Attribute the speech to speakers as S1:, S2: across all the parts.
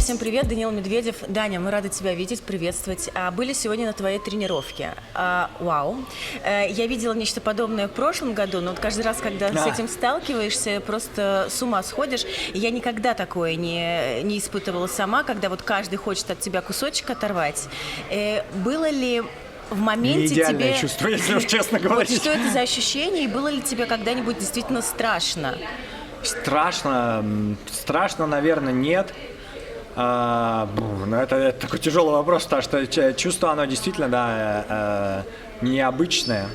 S1: всем привет, Даниил Медведев. Даня, мы рады тебя видеть, приветствовать. Были сегодня на твоей тренировке. Вау. Я видела нечто подобное в прошлом году, но вот каждый раз, когда с этим сталкиваешься, просто с ума сходишь. Я никогда такое не испытывала сама, когда вот каждый хочет от тебя кусочек оторвать. Было ли в моменте
S2: не идеальное
S1: тебе...
S2: чувство, если уж честно говорить.
S1: Вот что это за ощущение, и было ли тебе когда-нибудь действительно страшно?
S2: Страшно, наверное, нет. Но это такой тяжелый вопрос, потому что чувство, оно действительно, необычное.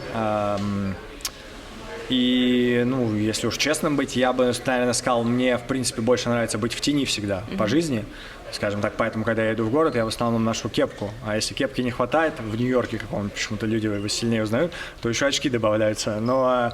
S2: И, если уж честным быть, я бы, наверное, сказал, мне, в принципе, больше нравится быть в тени всегда по жизни. Скажем так, поэтому, когда я иду в город, я в основном ношу кепку. А если кепки не хватает, в Нью-Йорке каком-то почему-то люди его сильнее узнают, то еще очки добавляются. Но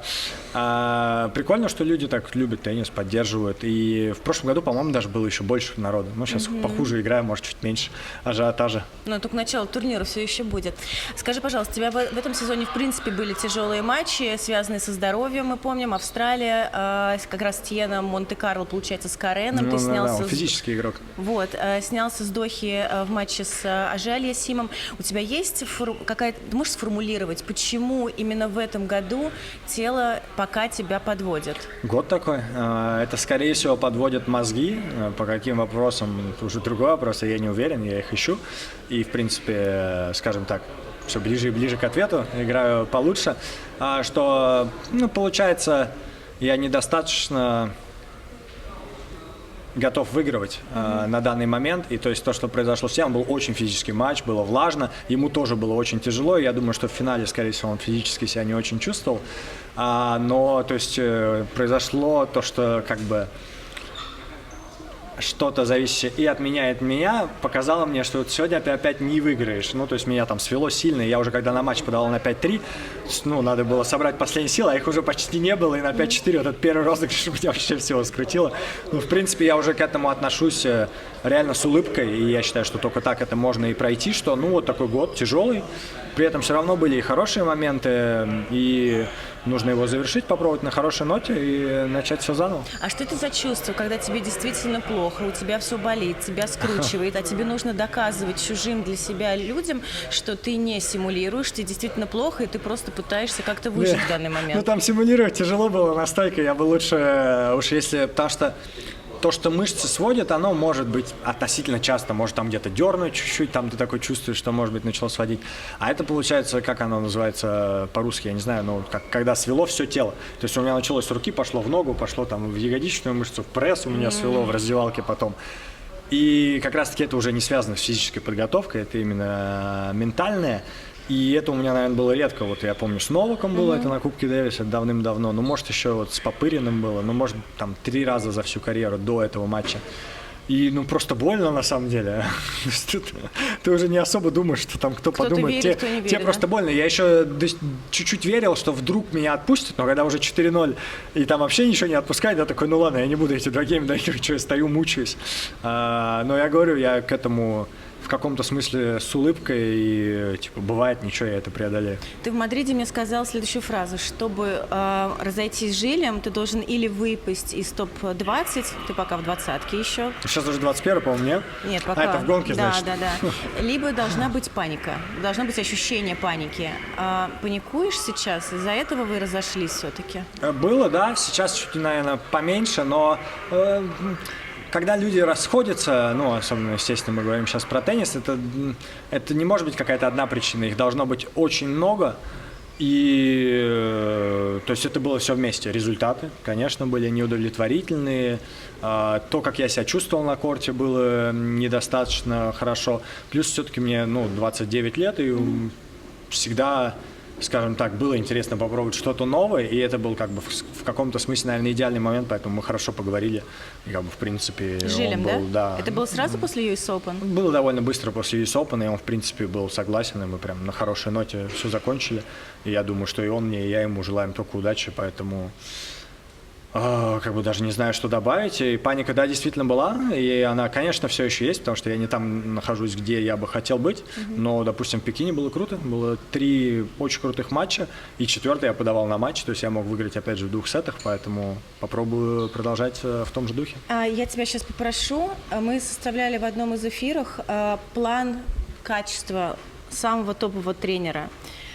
S2: прикольно, что люди так любят теннис, поддерживают. И в прошлом году, по-моему, даже было еще больше народу. Сейчас похуже играю, может, чуть меньше ажиотажа.
S1: Но только начало турнира все еще будет. Скажи, пожалуйста, у тебя в этом сезоне, в принципе, были тяжелые матчи, связанные со здоровьем, мы помним, Австралия, как раз Тьена, Монте-Карло, получается, с Кареном. Ты снялся...
S2: он физический игрок.
S1: Вот. Снялся с Дохи в матче с Ажи Симом. У тебя есть какая-то... Ты можешь сформулировать, почему именно в этом году тело пока тебя подводит?
S2: Год такой. Это, скорее всего, подводит мозги. По каким вопросам? Это уже другой вопрос, я не уверен, я их ищу. И, в принципе, скажем так, все ближе и ближе к ответу, играю получше. Что, получается, я недостаточно готов выигрывать на данный момент. И то есть то, что произошло с тем, был очень физический матч, было влажно, ему тоже было очень тяжело. Я думаю, что в финале, скорее всего, он физически себя не очень чувствовал. Но, то есть, произошло то, что как бы что-то зависящее и от меня, показало мне, что вот сегодня ты опять не выиграешь. То есть меня там свело сильно, я уже когда на матч подавал на 5-3, надо было собрать последние силы, а их уже почти не было, и на 5-4 вот этот первый розыгрыш меня вообще всего скрутило. В принципе, я уже к этому отношусь реально с улыбкой, и я считаю, что только так это можно и пройти, что, вот такой год тяжелый, при этом все равно были и хорошие моменты, и нужно его завершить, попробовать на хорошей ноте и начать все заново.
S1: А что это за чувство, когда тебе действительно плохо, у тебя все болит, тебя скручивает, а тебе нужно доказывать чужим для себя людям, что ты не симулируешь, тебе действительно плохо, и ты просто пытаешься как-то выжить в данный момент?
S2: Там симулировать тяжело было настолько, я бы лучше, уж если, потому что то, что мышцы сводят, оно может быть относительно часто, может там где-то дернуть чуть-чуть, там ты такой чувствуешь, что, может быть, начало сводить. А это получается, как оно называется по-русски, я не знаю, когда свело все тело. То есть у меня началось с руки, пошло в ногу, пошло там в ягодичную мышцу, в пресс у меня свело в раздевалке потом. И как раз-таки это уже не связано с физической подготовкой, это именно ментальное. И это у меня, наверное, было редко. Вот я помню, с Новаком было это на Кубке Дэвиса давным-давно. Может, еще вот с Попыриным было. Может, там 3 раза за всю карьеру до этого матча. И, просто больно, на самом деле. Ты уже не особо думаешь, что там кто-то подумает.
S1: Верит, кто не верит,
S2: тебе просто больно. Я еще чуть-чуть верил, что вдруг меня отпустят, но когда уже 4-0 и там вообще ничего не отпускает, я такой, ладно, я не буду эти 2 гейма доигрывать, что я стою, мучаюсь. Но я говорю, я к этому в каком-то смысле с улыбкой, и бывает, ничего, я это преодолею.
S1: Ты в Мадриде мне сказал следующую фразу: чтобы разойтись с Жилем, ты должен или выпасть из топ-20, ты пока в 20-ке еще.
S2: Сейчас уже 21, по-моему, нет?
S1: Нет, пока.
S2: Это в гонке, значит?
S1: Да. Либо должна быть паника, должно быть ощущение паники. Паникуешь сейчас? Из-за этого вы разошлись все-таки?
S2: Было, да, сейчас чуть, наверное, поменьше, но... Когда люди расходятся, особенно, естественно, мы говорим сейчас про теннис, это не может быть какая-то одна причина, их должно быть очень много, и то есть это было все вместе. Результаты, конечно, были неудовлетворительные, то, как я себя чувствовал на корте, было недостаточно хорошо, плюс все-таки мне 29 лет, и всегда... Скажем так, было интересно попробовать что-то новое, и это был как бы в каком-то смысле, наверное, идеальный момент, поэтому мы хорошо поговорили. И в принципе,
S1: Жилем,
S2: он был, да?
S1: Это было сразу после US Open?
S2: Было довольно быстро после US Open, и он, в принципе, был согласен, и мы прям на хорошей ноте все закончили. И я думаю, что и он мне, и я ему желаем только удачи, поэтому Как бы даже не знаю, что добавить. И паника, да, действительно была. И она, конечно, все еще есть, потому что я не там нахожусь, где я бы хотел быть. Но, допустим, в Пекине было круто. Было 3 очень крутых матча. И 4-й я подавал на матч. То есть я мог выиграть, опять же, в 2 сетах. Поэтому попробую продолжать в том же духе.
S1: Я тебя сейчас попрошу. Мы составляли в одном из эфиров план качества самого топового тренера.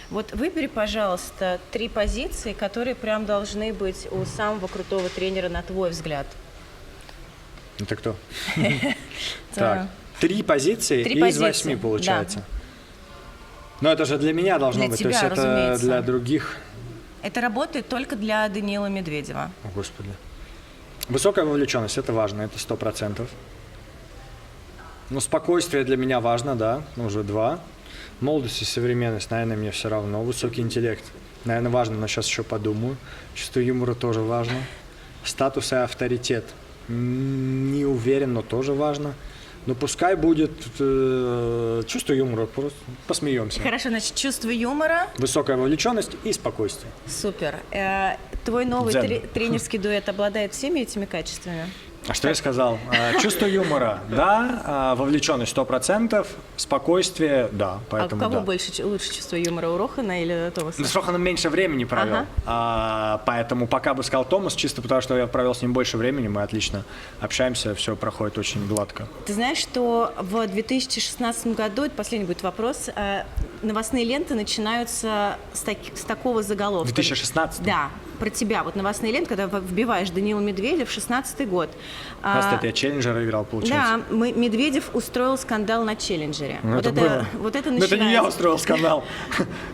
S1: Вот выбери, пожалуйста, 3 позиции, которые прям должны быть у самого крутого тренера, на твой взгляд.
S2: Это кто? Так, 3 позиции из 8, получается. Но это же для меня должно быть, то есть это для других.
S1: Это работает только для Даниила Медведева.
S2: О, Господи. Высокая вовлеченность, это важно, это 100%. Ну, спокойствие для меня важно, да, уже 2. Молодость и современность, наверное, мне все равно. Высокий интеллект, наверное, важно, но сейчас еще подумаю. Чувство юмора тоже важно. Статус и авторитет. Не уверен, но тоже важно. Но пускай будет чувство юмора, просто посмеемся.
S1: Хорошо, значит, чувство юмора.
S2: Высокая вовлеченность и спокойствие.
S1: Супер. Твой новый тренерский дуэт обладает всеми этими качествами?
S2: А что я сказал? Чувство юмора, да, вовлеченность 100%, спокойствие, да. Поэтому,
S1: у кого
S2: да.
S1: лучше чувство юмора, у Рохана или Томаса?
S2: С Роханом меньше времени провел, поэтому пока бы сказал Томас, чисто потому что я провел с ним больше времени, мы отлично общаемся, все проходит очень гладко.
S1: Ты знаешь, что в 2016 году, это последний будет вопрос, новостные ленты начинаются с такого заголовка.
S2: 2016?
S1: Да, про тебя. Вот новостные ленты, когда вбиваешь Даниил Медведев, 16-й год.
S2: Просто я челленджер играл, получается.
S1: Да, Медведев устроил скандал на челленджере.
S2: Ну,
S1: вот это начинается.
S2: Но это не я устроил скандал.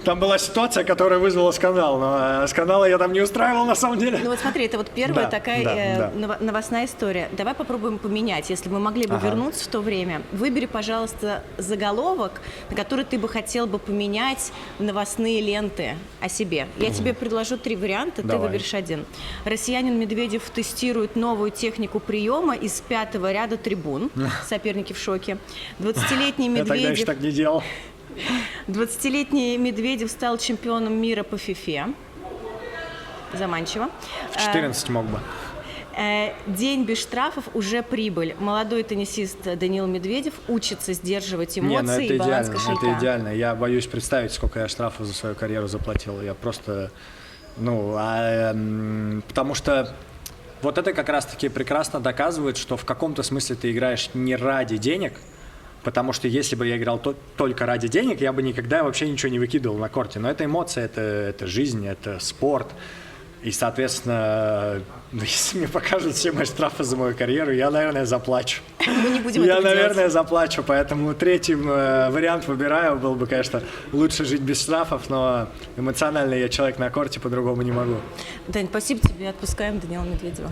S2: Там была ситуация, которая вызвала скандал, но скандала я там не устраивал на самом деле.
S1: Ну вот смотри, это вот первая такая новостная история. Давай попробуем поменять, если мы могли бы вернуться в то время. Выбери, пожалуйста, заголовок, на который ты бы хотел бы поменять новостные ленты о себе. Я тебе предложу 3 варианта, ты выберешь один. Россиянин Медведев тестирует новую технику приема из 5-го ряда трибун. Соперники в шоке. 20-летний Медведев...
S2: Я тогда еще так не делал.
S1: 20-летний Медведев стал чемпионом мира по фифе. Заманчиво.
S2: В 14 мог бы.
S1: День без штрафов, уже прибыль. Молодой теннисист Даниил Медведев учится сдерживать эмоции и баланс кошелька.
S2: Это идеально. Я боюсь представить, сколько я штрафов за свою карьеру заплатил. Я просто... потому что вот это как раз-таки прекрасно доказывает, что в каком-то смысле ты играешь не ради денег, потому что если бы я играл только ради денег, я бы никогда вообще ничего не выкидывал на корте. Но это эмоция, это жизнь, это спорт. И, соответственно, если мне покажут все мои штрафы за мою карьеру, я, наверное, заплачу.
S1: Мы не будем
S2: Я,
S1: этого
S2: наверное,
S1: делать.
S2: заплачу, поэтому 3-й вариант выбираю. Было бы, конечно, лучше жить без штрафов, но эмоционально я человек на корте, по-другому не могу.
S1: Дань, спасибо тебе, отпускаем Даниила Медведева.